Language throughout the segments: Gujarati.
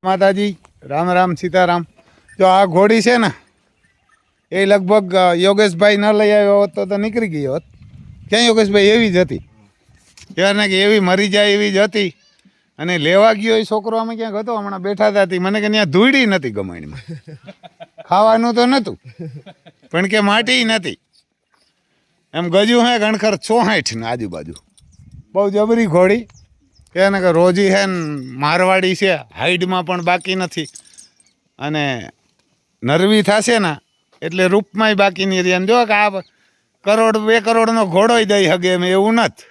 માતાજી રામ રામ સીતારામ. જો આ ઘોડી છે ને એ લગભગ યોગેશભાઈ ન લઈ આવ્યો હોત તો નીકળી ગઈ હોત. ક્યાં યોગેશભાઈ એવી જ હતી, કહેવાય ને કે એવી મરી જાય એવી જ હતી. અને લેવા ગયો એ છોકરો અમે ક્યાંક હતો, હમણાં બેઠા હતા, મને કે ત્યાં ધૂળી નથી ગમાણીમાં. ખાવાનું તો નહોતું પણ કે માટી નથી. એમ ગજું હે ગણખર 64 ને આજુબાજુ. બહુ જબરી ઘોડી કે ને કે રોજી હે ને મારવાડી છે, હાઈટમાં પણ બાકી નથી. અને નરવી થશે ને એટલે રૂપમાંય બાકી નહીં રહે. જો કે આ કરોડ 2 કરોડનો ઘોડો દઈ હગે એમ એવું નથી.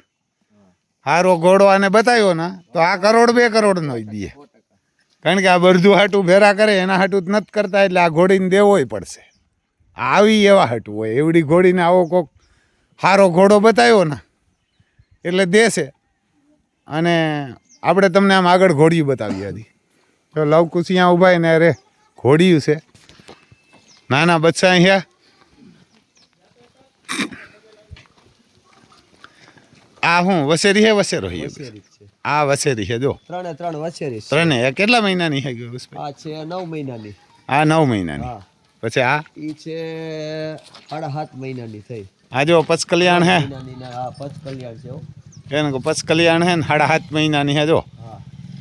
સારો ઘોડો આને બતાવ્યો ને તો આ કરોડ 2 કરોડનો દઈએ. કારણ કે આ બધું હાટું ભેરા કરે એના હાટું જ નથી કરતા, એટલે આ ઘોડીને દેવોય પડશે. આવી એવા હાટું હોય. એવડી ઘોડીને આવો કોક સારો ઘોડો બતાવ્યો ને એટલે દેશે. અને આપણે તમને આમ આગળ ઘોડિયું બતાવી હતી. તો લવકુશ અહીંયા ઊભા ને અરે ઘોડિયું છે, નાના બચ્ચા અહીંયા. આ હું વસેરી હે વસેરો આ વસેરી છે. જો ત્રણ વસેરી ત્રણે કેટલા મહિનાની છે? આ છે 9 મહિનાની. આ 9 મહિનાની. પછી આ ઈ છે 7.5 મહિનાની થઈ. આ જો પચ કલ્યાણ હે. હા પચ કલ્યાણ છે. એને પચ કલ્યાણ હે ને 7.5 મહિનાની હે. જો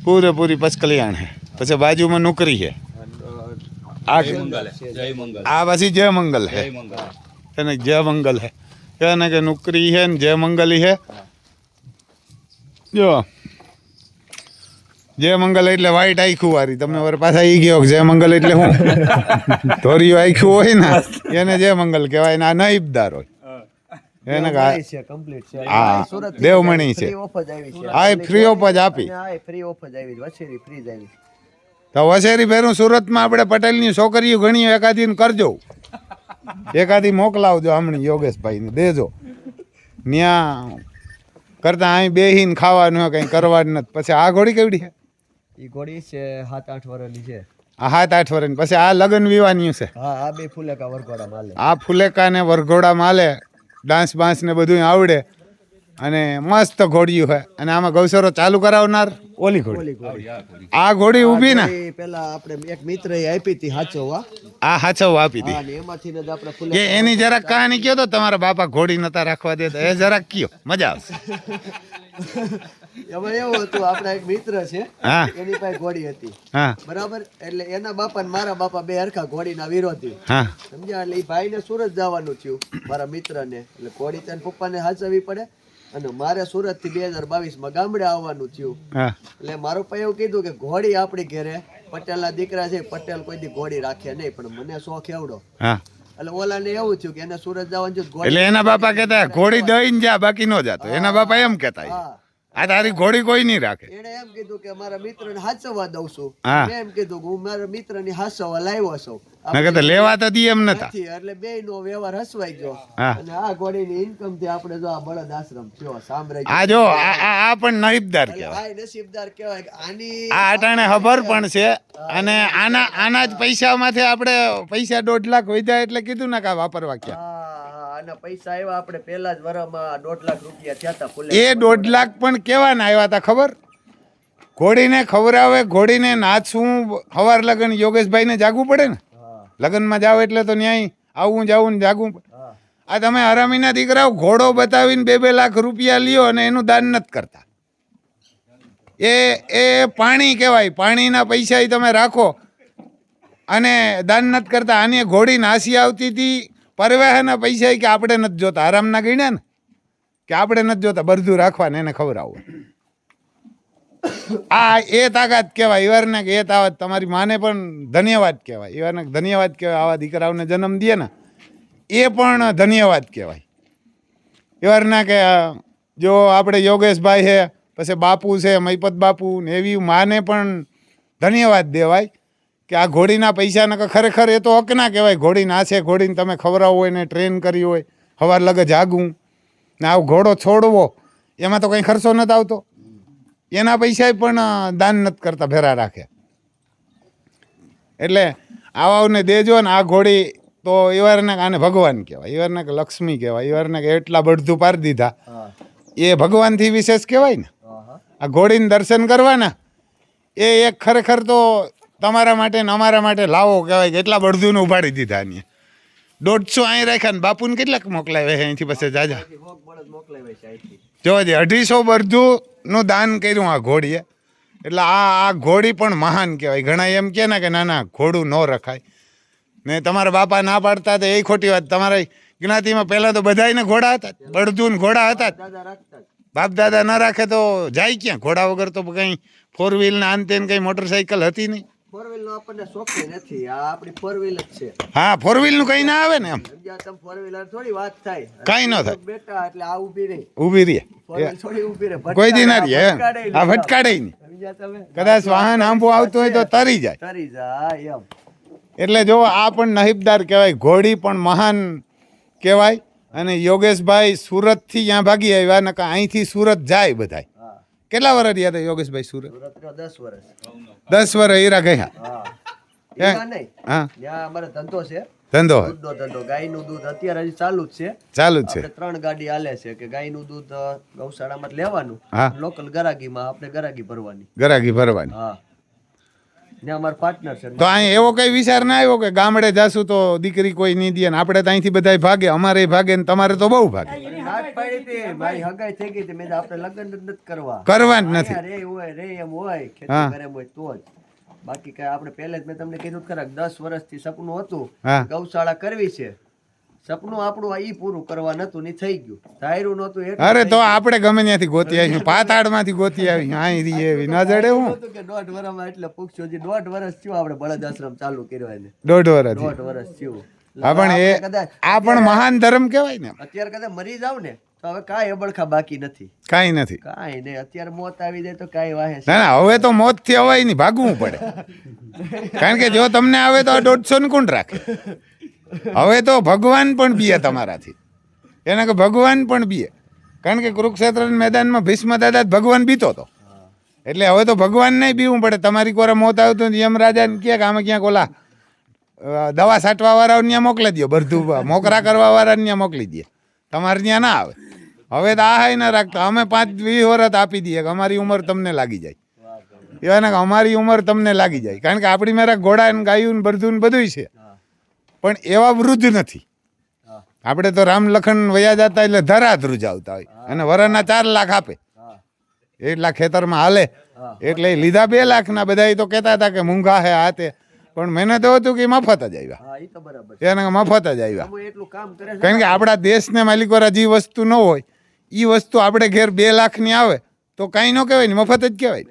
પૂરેપૂરી પચ કલ્યાણ હે. પછી બાજુમાં નોકરી છે. આ પછી જય મંગલ હે. એને જય મંગલ હે. એને કે નોકરી હે ને જય મંગલી હે. જો જય મંગલ એટલે વાઈટ આખું વાળી. તમને વાર પાછા ઈ ગયો જય મંગલ એટલે હું ધોરિયું આખું હોય ને એને જય મંગલ કહેવાય. ને આ નહીબદાર હોય એને દેવમણી છે. આ ફ્રી ઓફ જ આપી. તો વસેરી ફેરું સુરતમાં આપણે પટેલની છોકરીઓ ઘણી એકાદી કરજો, એકાદી મોકલાવજો હમણાં યોગેશભાઈને દેજો. ત્યાં કરતા અહીં બેહીને ખાવાનું કંઈ કરવાનું નથી. પછી આ ઘોડી કેવડી છે? એ ઘોડી છે 7-8 વર્ષની છે. આ 7-8 વર્ષની. પછી આ લગ્ન વિવાની છે. હા આ બે ફુલેકા વરઘોડા માલે. આ ફુલેકા ને વરઘોડા માલે, ડાન્સ બાન્સ ને બધું આવડે. અને મસ્ત ઘોડિયું છે. અને આમાં ગૌસરો ચાલુ કરાવનાર ઓલી ઘોડી. આ ઘોડી ઊભી ને પેલા આપણે એક મિત્ર એ આપી હતી હાચવવા. આ હાચવવા આપી હતી. અને એમાંથી જ આપણે ફુલેકા એની જરાક કહાની કયો તો તમારા બાપા ઘોડી નતા રાખવા દેતા, એ જરાક કયો, મજા આવશે. એમાં એવું હતું, આપણા એક મિત્ર છે એની પાસે ઘોડી હતી. બરાબર. એટલે એના બાપા ને મારા બાપા બે હરખા ઘોડીના વિરોધી. સમજ્યા? એટલે એ ભાઈને સુરત જવાનું થયું, મારા મિત્રને. એટલે ઘોડી તને પપ્પાને હાચવવી પડે. અને મારે સુરત થી 2022 ગામડે આવવાનું થયું. એટલે મારો પપ્પા એવું કીધું કે ઘોડી આપણી ઘરે પટેલના દીકરા છે, પટેલ કોઈ દી ઘોડી રાખે નહીં, પણ મને શોખ એવડો. એટલે ઓલા ને એવું થયું કે એને સુરત જવાનું થયું. એટલે એના બાપા કહેતા ઘોડી દઈને જા, બાકી નો જાતો. એના બાપા એમ કહેતા આ તારી ઘોડી કોઈ નહીં રાખે. એને એમ કીધું કે મારા મિત્ર ને હાચવવા દઉં છું. મેં એમ કીધું કે હું મારા મિત્ર ની હાચવવા લાવ્યો છું. લેવા તો દી એમ નતા. એટલે બે નો વ્યવહાર હસવાઈ ગયો. અને આ ઘોડી ની ઇન્કમ થી આપણે જો આ બળદ આશ્રમ થયો સામ્રાજ્ય. આ જો આ પણ નસીબદાર કહેવાય. આ નસીબદાર કહેવાય. આની આ અટાણે ખબર પણ છે. અને આના જ પૈસામાંથી આપણે પૈસા 1.5 લાખ વધ્યા એટલે કીધું ને કે વાપરવા ક્યાં. આના પૈસા આવ્યા આપણે પહેલા જ વરમાં 1.5 લાખ રૂપિયા થયા હતા. એ 1.5 લાખ પણ કેવાના આવ્યા હતા ખબર? ઘોડીને ખવડાવે, ઘોડીને નાચવું. હવાર લગન યોગેશભાઈ ને જાગવું પડે ને. લગ્નમાં જાવ એટલે તો ન્યાય આવું જાવું ને જાગવું. આ તમે હરામીના દીકરાઓ ઘોડો બતાવીને 2-2 લાખ રૂપિયા લ્યો અને એનું દાન નથી કરતા. એ પાણી કહેવાય. પાણીના પૈસા તમે રાખો અને દાન નથી કરતા. આની ઘોડી નાસી આવતી હતી, પરવાહના પૈસા કે આપણે નથી જોતા. આરામના ગણ્યા ને કે આપણે નથી જોતા, બધું રાખવાને એને ખવડાવવું. આ એ તાકાત કહેવાય. ઈવારને કે એ તાકાત તમારી માને પણ ધન્યવાદ કહેવાય. ઈવારને ધન્યવાદ કહેવાય. આવા દીકરાઓને જન્મ દે ને એ પણ ધન્યવાદ કહેવાય. ઈવારના કે જો આપણે યોગેશભાઈ છે, પછી બાપુ છે, મહિપત બાપુ ને એવી માને પણ ધન્યવાદ દેવાય કે આ ઘોડીના પૈસાને ખરેખર એ તો હક ના કહેવાય. ઘોડી નાશે, ઘોડીને તમે ખવડાવવું હોય ને ટ્રેન કરી હોય, સવાર લગે જાગવું ને આવું ઘોડો છોડવો, એમાં તો કંઈ ખર્ચો નથી આવતો. એના પૈસા પણ દાન નથી કરતા, ભેરા રાખે. એટલે આવાને દેજો ને. આ ઘોડી તો એવારને આને ભગવાન કહેવાય, એવારને કે લક્ષ્મી કહેવાય, એવારને કે એટલા બળધું પાર દીધા. એ ભગવાનથી વિશેષ કહેવાય ને. આ ઘોડીને દર્શન કરવાના એ એક ખરેખર તો તમારા માટે ને અમારા માટે લાવો કહેવાય કે એટલા બળદુને ઉપાડી દીધા અહીંયા 150 અહીં રાખ્યા ને બાપુને કેટલાક મોકલાવ્યા છે અહીંથી પછી જાજા જોજે 250 બળદુનું દાન કર્યું આ ઘોડીએ એટલે આ ઘોડી પણ મહાન કહેવાય ઘણા એમ કહે ને કે ના ના ઘોડું ન રખાય ને તમારા બાપા ના પાડતા તો એ ખોટી વાત તમારા જ્ઞાતિમાં પહેલાં તો બધાયને ઘોડા હતા બળદુન ઘોડા હતા બાપ દાદા ન રાખે તો જાય ક્યાં ઘોડા વગર તો કંઈ 4 વ્હીલ ને આન તેન કંઈ મોટરસાઇકલ હતી નહીં 4 વ્હીલ નો આપણને શોખ નથી આ આપણી 4 વ્હીલ જ છે હા 4 વ્હીલ નું કંઈ ના આવે ને એમ સમજ્યા તમે 4 વ્હીલર થોડી વાત થાય કાંઈ ન થાય બેટા એટલે આ ઊભી રહી ઊભી રહે 4 વ્હીલ થોડી ઊભી રહે કોઈ દી ના રહે આ ભટકાડે નહીં સમજ્યા તમે કદાચ વાહન આંબો આવતું હોય તો તરી જાય એમ એટલે જો આ પણ નહીબદાર કહેવાય ઘોડી પણ મહાન કહેવાય અને યોગેશભાઈ સુરતથી ત્યાં ભાગી આવ્યા ને અહીંથી સુરત જાય બધાય કેટલા વર્ષ રહ્યા હતા યોગેશભાઈ સુરત 10 વર્ષ 10 વર્ષ હીરા ગયા હા અમારો ધંધો છે ધંધો દૂધનો ધંધો ગાયનું દૂધ અત્યારે હજી ચાલુ જ છે ચાલુ જ છે 3 ગાડી હાલે છે કે ગાયનું દૂધ ગૌશાળામાં જ લેવાનું લોકલ ગરાગીમાં આપણે ગરાગી ભરવાની હા ને અમાર પાર્ટનર છે તો અહીં એવો કઈ વિચાર ના આવ્યો કે ગામડે જાશું તો દીકરી કોઈ નહીં દે ને આપણે તો અહીંથી બધા ભાગે અમારે ભાગે ને તમારે તો બહુ ભાગે નાટ પાડી હતી મારી હગાઈ થઈ ગઈ હતી મેં આપણે લગ્ન જ નથી કરવા જ નથી રે હોય રે એમ હોય ખેતી કરે હોય તો જ બાકી કઈ આપણે પહેલે જ મેં તમને કીધું ખરા 10 વર્ષથી સપનું હતું ગૌશાળા કરવી છે સપનું આપણું ઈ પૂરું કરવા નતું ની થઈ ગયું ધાયરું નતું અરે તો આપણે ગમે ત્યાંથી ગોતી આવી પાતાળમાંથી ગોતી આવી અહીં એવી ના જડે હું કે 1.5 વર્ષમાં એટલે પૂછ્યો જે 1.5 વર્ષ થયું આપણે બળદ આશ્રમ ચાલુ કર્યો એને 1.5 વર્ષ થયું હા પણ આ પણ મહાન ધર્મ કહેવાય ને અત્યારે કદાચ મરી જાવ ને તો હવે કાંઈ અબળખા બાકી નથી કાંઈ નથી કાંઈ નહીં અત્યારે મોત આવી જાય તો કાંઈ વાહે ના ના હવે તો મોત થી અવાય નહીં ભાગવું પડે કારણ કે જો તમને આવે તો 150 ને કોણ રાખે હવે તો ભગવાન પણ બીએ તમારાથી એને કે ભગવાન પણ બીએ કારણ કે કુરુક્ષેત્ર મેદાનમાં ભીષ્મ દાદા ભગવાન બીતો હતો એટલે હવે તો ભગવાન નહીં બીવું પડે તમારી કોરા મોત આવતું યમરાજાને કહે કે આમાં ક્યાંક ઓલા દવા છાંટવા વાળા ત્યાં મોકલી દો બધું મોકરા કરવા વાળા ત્યાં મોકલી દે તમારે ત્યાં ના આવે હવે તો આ ના રાખતા અમે 5-20 વર્ષ આપી દઈએ કે અમારી ઉંમર તમને લાગી જાય એવાને કે અમારી ઉંમર તમને લાગી જાય કારણ કે આપણી મેરા ઘોડા ને ગાયું બધું બધું છે પણ એવા વૃદ્ધ નથી આપણે તો રામ લખન વયા જતા એટલે ધરા ધ્રુજાવતા હોય અને વરાના 4 લાખ આપે એટલા ખેતરમાં હાલે એટલે લીધા 2 લાખના બધા તો કહેતા હતા કે મૂંઘા હે આ તે પણ મેને તો હતું કે મફત જ આવ્યા એને મફત જ આવ્યા કારણ કે આપણા દેશને માલિકો જે વસ્તુ ન હોય એ વસ્તુ આપણે ઘેર 2 લાખની આવે તો કાંઈ ન કહેવાય ને મફત જ કહેવાય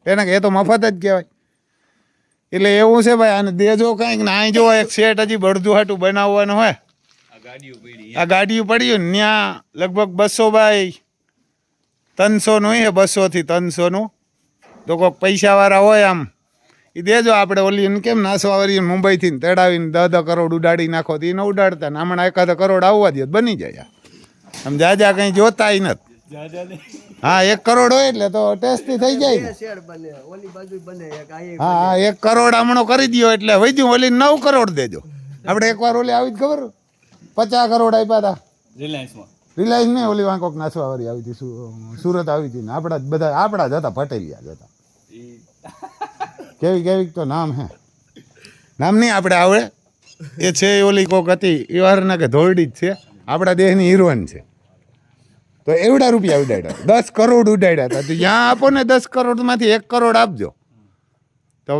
એને એ તો મફત જ કહેવાય એટલે એવું છે ભાઈ અને દેજો કંઈક ને અહીં જો એક સેટ હજી બળદું હાટું બનાવવાનું હોય આ ગાડીઓ પડ્યું ને ત્યાં લગભગ 200 બાય 300 નું છે 200 થી 300 નું તો કોઈક પૈસાવાળા હોય આમ એ દેજો આપણે ઓલી કેમ નાસવાવાળી મુંબઈથી તેડાવીને 10 કરોડ ઉડાડી નાખો તો એને ઉડાડતા ને હમણાં 1 કરોડ આવવા દે બની જાય આમ જાજા કંઈ જોતા નથી હા 1 કરોડ હોય એટલે તો ટેસ્ટી થઈ જાય હા 1 કરોડ હમણો કરી દો એટલે વૈદ્યું ઓલી 9 કરોડ દેજો આપણે એકવાર ઓલી આવી જ ખબર 50 કરોડ આપ્યા હતા રિલાયન્સ નહીં ઓલી વાં કોક નાસવાવાળી આવી હતી સુરત આવી હતી ને આપણા જ હતા પટેલિયા જ હતા કેવી તો નામ હે નામ નહીં આપણે આવડે એ છે ઓલી કોક હતી એ વારના કે ધોરડી જ છે આપણા દેશની હિરોઈન છે તો એવડા રૂપિયા ઉડાડ્યા 10 કરોડ ઉડાડ્યા હતા તો ત્યાં આપો ને 10 કરોડમાંથી 1 કરોડ આપજો તો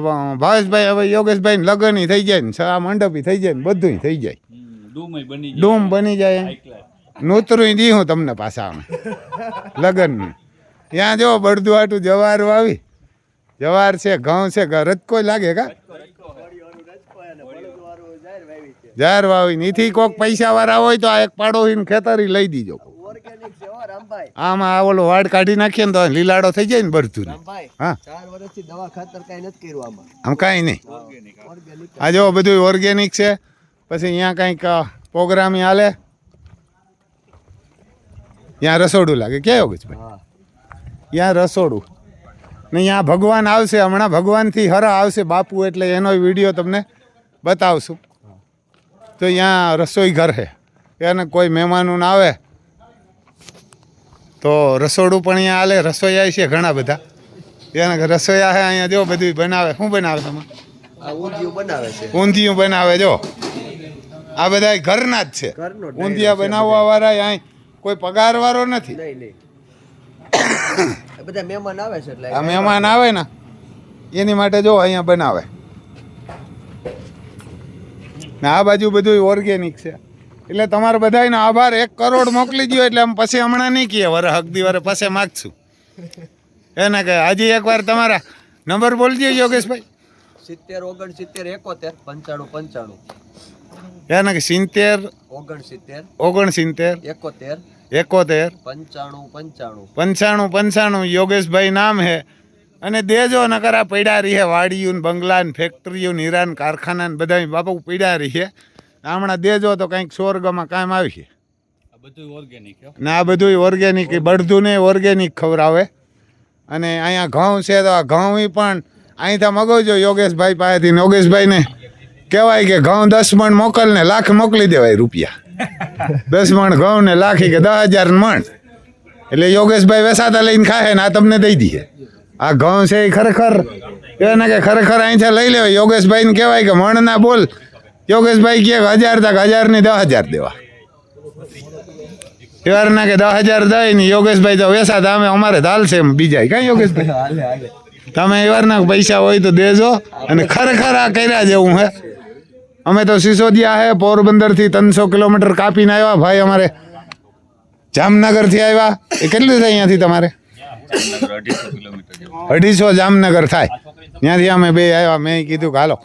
ભાવેશભાઈ હવે યોગેશભાઈ લગ્ન થઈ જાય ને આ મંડપી થઈ જાય ને બધું થઈ જાય ડૂમ બની જાય નોતરું દી હું તમને પાછા અમે લગ્ન ત્યાં જો બળદું આટું જવાર વાવી જવાર છે ઘઉં છે રજકો લાગે કા જાર વાવી નીથી કોક પૈસા વાળા હોય તો આ એક પાડોશી ખેતરી લઈ દીજો આમાં ઓલો વાડ કાઢી નાખીએ ને તો લીલાડો થઈ જાય ને બધું હા 4 વર્ષથી દવા ખાતર કાંઈ નથી કર્યું આમાં આમ કાંઈ નહીં આ જો બધું ઓર્ગેનિક છે પછી અહીંયા કંઈક પ્રોગ્રામ હાલે ત્યાં રસોડું લાગે ક્યાં યોગેશભાઈ ત્યાં રસોડું ને અહીંયા ભગવાન આવશે હમણાં ભગવાનથી હરા આવશે બાપુ એટલે એનો વિડીયો તમને બતાવશું તો અહીંયા રસોઈ ઘર છે એને કોઈ મહેમાનો આવે તો રસોડું પણ અહીંયા હાલે રસોઈયા છે ઘણા બધા એના ઘરે રસોયા છે અહીંયા જો બધું બનાવે. શું બનાવે તમે? આ ઊંધિયું બનાવે છે. ઊંધિયું બનાવે જો. આ બધા ઘરના જ છે. ઘરનો ઊંધિયા બનાવવા વાળા અહીં કોઈ પગાર વાળો નથી. નહીં આ બધા મહેમાન આવે છે એટલે આ મહેમાન આવે ને એની માટે જો અહીંયા બનાવે. ને આ બાજુ બધું ઓર્ગેનિક છે એટલે તમારે બધાનો આભાર. 1 કરોડ મોકલી દો એટલે આમ પછી હમણાં નહીં કહીએ વરે હકદી વરે પછી માગશું એને કે હજી એકવાર તમારા નંબર બોલજો યોગેશભાઈ. 70 69 71 95 95 એને કે 70 69 69 71 71 95 95 95 યોગેશભાઈ નામ હે. અને દેજો નકર આ પડ્યા રહીએ વાડીયું ને બંગલા ને ફેક્ટરીઓ નિરાન કારખાના ને બધા બાપુ પડ્યા રહીએ. હમણાં દેજો તો કંઈક સ્વર્ગમાં કામ આવી. ને આ બધું ઓર્ગેનિક બળદું ને ઓર્ગેનિક ખવડાવે. અને અહીંયા ઘઉં છે તો આ ઘઉં પણ અહીંથી મગાવજો યોગેશભાઈ પાસેથી. યોગેશભાઈને કહેવાય કે ઘઉં 10 મણ મોકલ ને લાખ મોકલી દેવાય રૂપિયા. 10 મણ ઘઉં ને લાખી કે 10,000 મણ એટલે યોગેશભાઈ વેસાતા લઈને ખાય ને આ તમને દઈ દઈએ. આ ઘઉં છે એ ખરેખર એને કે ખરેખર અહીંથી લઈ લેવાય. યોગેશભાઈને કહેવાય કે મણ ના બોલ. યોગેશભાઈ કહે 1000 તક 1000 ની 10,000 દેવા. એવારના કે 10,000 દઈ ને યોગેશભાઈ તો વેસાતા અમે અમારે ધાલ છે એમ બીજા કાંઈ યોગેશભાઈ તમે એવારના પૈસા હોય તો દેજો. અને ખરેખર આ કર્યા જેવું હે. અમે તો સિસોદિયા હે પોરબંદર થી 300 કિલોમીટર કાપીને આવ્યા ભાઈ. અમારે જામનગર થી આવ્યા. એ કેટલું થાય અહીંયાથી તમારે? 250 જામનગર થાય. ત્યાંથી અમે બે આવ્યા. મેં કીધું કે હાલો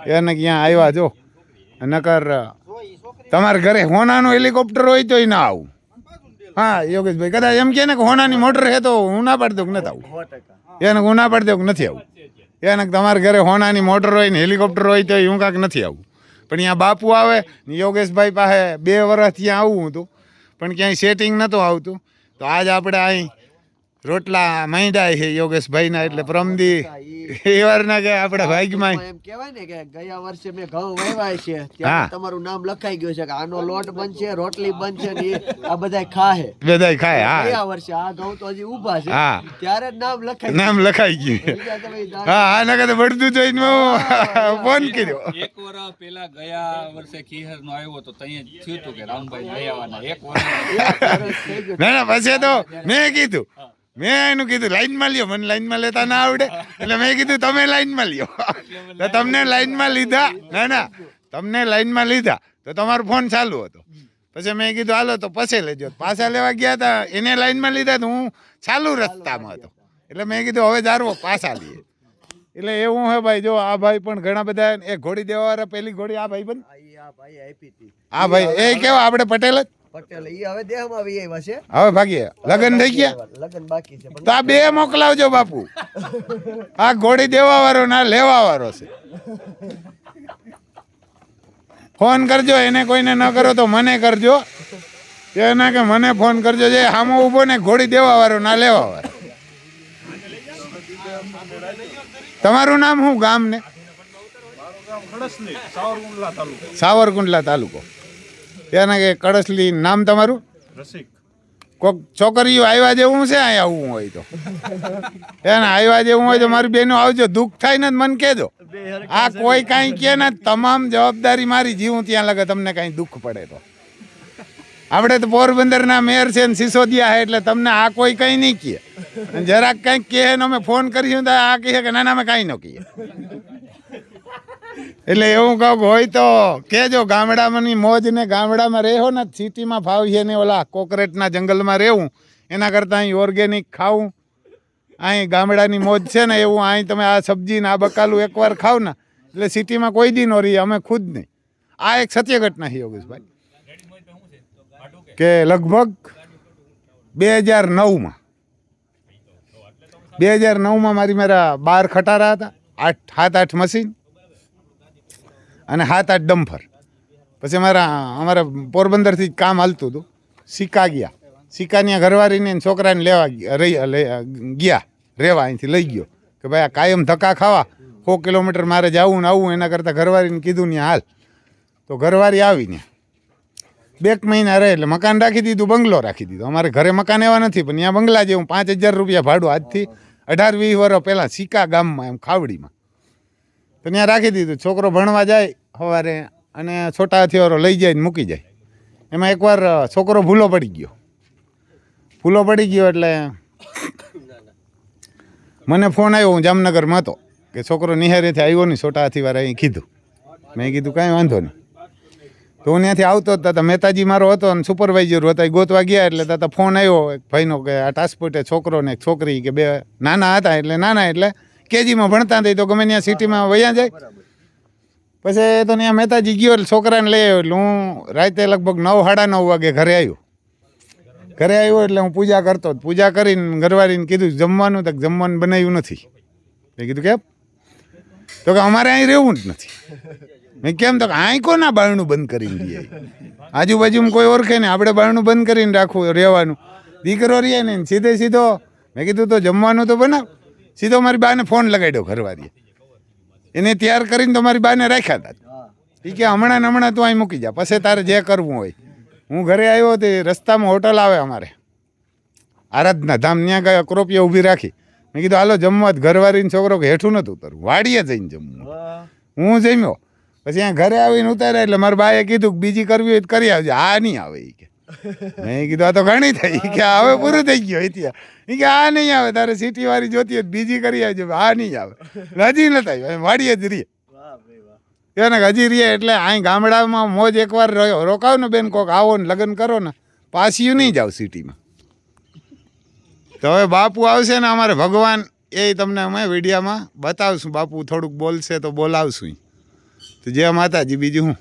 એને ક્યાં આવ્યા જો. નકર તમારા ઘરે હોનાનું હેલિકોપ્ટર હોય તો ના આવું. હા યોગેશભાઈ કદાચ એમ કે ને કે હોનાની મોટર હે તો હું ના પાડી દઉં કે નથી આવું. એને હું ના પાડી દઉં કે નથી આવું. એને તમારા ઘરે હોનાની મોટર હોય ને હેલિકોપ્ટર હોય તો હું કાંક નથી આવું. પણ અહીંયા બાપુ આવે ને યોગેશભાઈ પાસે 2 વર્ષ ત્યાં આવું હતું પણ ક્યાંય સેટિંગ નહોતું આવતું. તો આજ આપણે અહીં રોટલા માંડ્યા છે યોગેશભાઈના. એટલે પ્રમદી એ વારના કે આપણે ભાગ્યમાં એમ કહેવાય ને કે ગયા વર્ષે મેં ઘઉં વાવ્યા છે ત્યારે તમારું નામ લખાઈ ગયું છે કે આનો લોટ બનશે રોટલી બનશે ને આ બધાય ખાહે. ખાય. હા ગયા વર્ષે આ ઘઉં તો હજી ઊભા છે ત્યારે જ નામ લખાઈ ગયું. હા આ નકર બધું જોઈને ફોન કર્યો. 1 વર્ષ પહેલા ગયા વર્ષે ખીહર નો આવ્યો તો ત્યાં થયું હતું કે રામભાઈ લઈ આવવાના 1 વર્ષ. ના પછી તો મેં કીધું એનું કીધું લાઈનમાં લ્યો. મને લાઈનમાં લેતા ના આવડે એટલે મેં કીધું તમે લાઈનમાં લ્યો. તો તમને લાઈનમાં લીધા. ના તમને લાઈનમાં લીધા તો તમારો ફોન ચાલુ હતો. પછી મેં કીધું હાલો તો પછી લેજો. પાછા લેવા ગયા હતા એને લાઈનમાં લીધા તો હું ચાલુ રસ્તામાં હતો. એટલે મેં કીધું હવે જારવો પાછા લઈએ. એટલે એવું હે ભાઈ. જો આ ભાઈ પણ ઘણા બધા એ ઘોડી દેવા વાળા પેલી ઘોડી આ ભાઈ બન આ ભાઈ એ કેવા આપણે પટેલ જ પટેલ ઈ હવે દેહમાં આવી આવ્યા છે. હવે ભાગીએ. લગન થઈ ગયા. લગન બાકી છે તો આ 2 મોકલાવજો બાપુ. આ ઘોડી દેવા વાળો ના લેવા વાળો છે. ફોન કરજો એને. કોઈને ન કરો તો મને કરજો. એના કે મને ફોન કરજો. જે સામો ઉભો ને ઘોડી દેવા વાળો ના લેવા વાળો. તમારું નામ શું ગામ ને? સાવરકુંડલા તાલુકો. એના કે કડસલી નામ તમારું? કોક છોકરીઓ આવ્યા જેવું છે અહીંયા આવવું હોય તો. એને આવ્યા જેવું હોય તો મારી બહેનો આવજો. દુઃખ થાય ને મને કહેજો. આ કોઈ કાંઈ કે ને તમામ જવાબદારી મારી. જીવું ત્યાં લગે તમને કાંઈ દુઃખ પડે તો. આપણે તો પોરબંદરના મેયર છે ને સિસોદિયા છે એટલે તમને આ કોઈ કંઈ નહીં કહે. જરાક કંઈક કહે ને અમે ફોન કરીશું તો આ કહે કે ના અમે કાંઈ ન કહીએ. એટલે એવું કહું હોય તો કહેજો. ગામડામાંની મોજ ને ગામડામાં રહેવો ને સિટીમાં ફાવીએ ને ઓલા કોકરેટના જંગલમાં રહેવું એના કરતાં અહીં ઓર્ગેનિક ખાવું. અહીં ગામડાની મોજ છે ને એવું અહીં તમે આ સબ્જી ને આ બકાલું એકવાર ખાવ ને એટલે સિટીમાં કોઈ દી ન રહીએ. અમે ખુદ નહીં. આ એક સત્ય ઘટના છે યોગેશભાઈ કે લગભગ 2009માં 2009માં મારા 12 ખટારા હતા. 7-8 મશીન અને 7-8 ડમ્ફર. પછી અમારા પોરબંદરથી કામ હાલતું હતું. સિક્કા ગયા. સિક્કાની ઘરવાળીને છોકરાને લેવા ગયા રહેવા. અહીંથી લઈ ગયો કે ભાઈ આ કાયમ ધક્કા ખાવા 100 કિલોમીટર મારે જવું ને આવવું. એના કરતાં ઘરવાળીને કીધું ને હાલ. તો ઘરવાળી આવીને 2 મહિના રહે એટલે મકાન રાખી દીધું. બંગલો રાખી દીધો. અમારે ઘરે મકાન એવા નથી પણ ત્યાં બંગલા જેવું 5,000 રૂપિયા ભાડું. આજથી 18-20 વર્ષ પહેલાં સિક્કા ગામમાં એમ ખાવડીમાં. તો ત્યાં રાખી દીધું. છોકરો ભણવા જાય સવારે અને છોટા હથિયારો લઈ જાય ને મૂકી જાય. એમાં એકવાર છોકરો ભૂલો પડી ગયો એટલે મને ફોન આવ્યો. હું જામનગરમાં હતો કે છોકરો નિહારેથી આવ્યો નહીં, છોટા હાથીવાળા અહીં કીધું. મેં કીધું કાંઈ વાંધો નહીં. તો હું ત્યાંથી આવતો જ હતા. મહેતાજી મારો હતો અને સુપરવાઇઝર હતા. એ ગોતવા ગયા એટલે તાતા ફોન આવ્યો એક ભાઈનો કે આ ટ્રાન્સપોર્ટે છોકરો ને એક છોકરી કે બે નાના હતા. એટલે કેજીમાં ભણતા હતા. તો ગમે ત્યાં સિટીમાં વયા જાય. પછી તો ત્યાં મહેતાજી ગયો એટલે છોકરાને લઈ આવ્યો. એટલે હું રાતે લગભગ 9-9:30 વાગે ઘરે આવ્યો એટલે હું પૂજા કરતો. પૂજા કરીને ઘરવાળીને કીધું જમવાનું, તો જમવાનું બનાવ્યું નથી. મેં કીધું કેમ? તો કે અમારે અહીં રહેવું જ નથી. મેં કેમ? તો કે અહીં કોના બારણું બંધ કરીને દઈએ? આજુબાજુમાં કોઈ ઓળખે નહીં, આપણે બારણું બંધ કરીને રાખવું રહેવાનું. દીકરો રહે ને સીધો. મેં કીધું તો જમવાનું તો બનાવ. સીધો મારી બાને ફોન લગાડ્યો ઘરવાળીએ. એને તૈયાર કરીને તો મારી બાને રાખ્યા હતા. એ કે હમણાં તું અહીં મૂકી જા, પછી તારે જે કરવું હોય. હું ઘરે આવ્યો તે રસ્તામાં હોટલ આવે અમારે આરાધના ધામ, ત્યાં ગયા ક્રોપિયા ઊભી રાખી. મેં કીધું હાલો જમવા. ઘરવાળીને છોકરો કે હેઠું નહોતું ઉતરવું, વાડીએ જઈને જમવું. હું જમ્યો. પછી ત્યાં ઘરે આવીને ઉતાર્યા એટલે મારા બાએ કીધું કે બીજી કરવી હોય તો કરી આવજો. આ નહીં આવે એ કે. મેં કીધું આ તો ઘણી થઈ કે હવે પૂરું થઈ ગયું. ત્યાં એ કે આ નહીં આવે, તારે સિટી વાળી જોતી હોય બીજી કરી આવજો. આ નહીં આવે, હજી નથી આવ્યું. વાડીએ જ રહીએ એને હજી રહીએ. એટલે અહીં ગામડામાં મોજ એકવાર રોકાવ ને બેન, કોક આવો ને લગ્ન કરો ને પાછું નહીં જાવ સિટીમાં. તો હવે બાપુ આવશે ને અમારે ભગવાન, એ તમને અમે વિડીયામાં બતાવશું. બાપુ થોડુંક બોલશે તો બોલાવશું. તો જય માતાજી. બીજું હું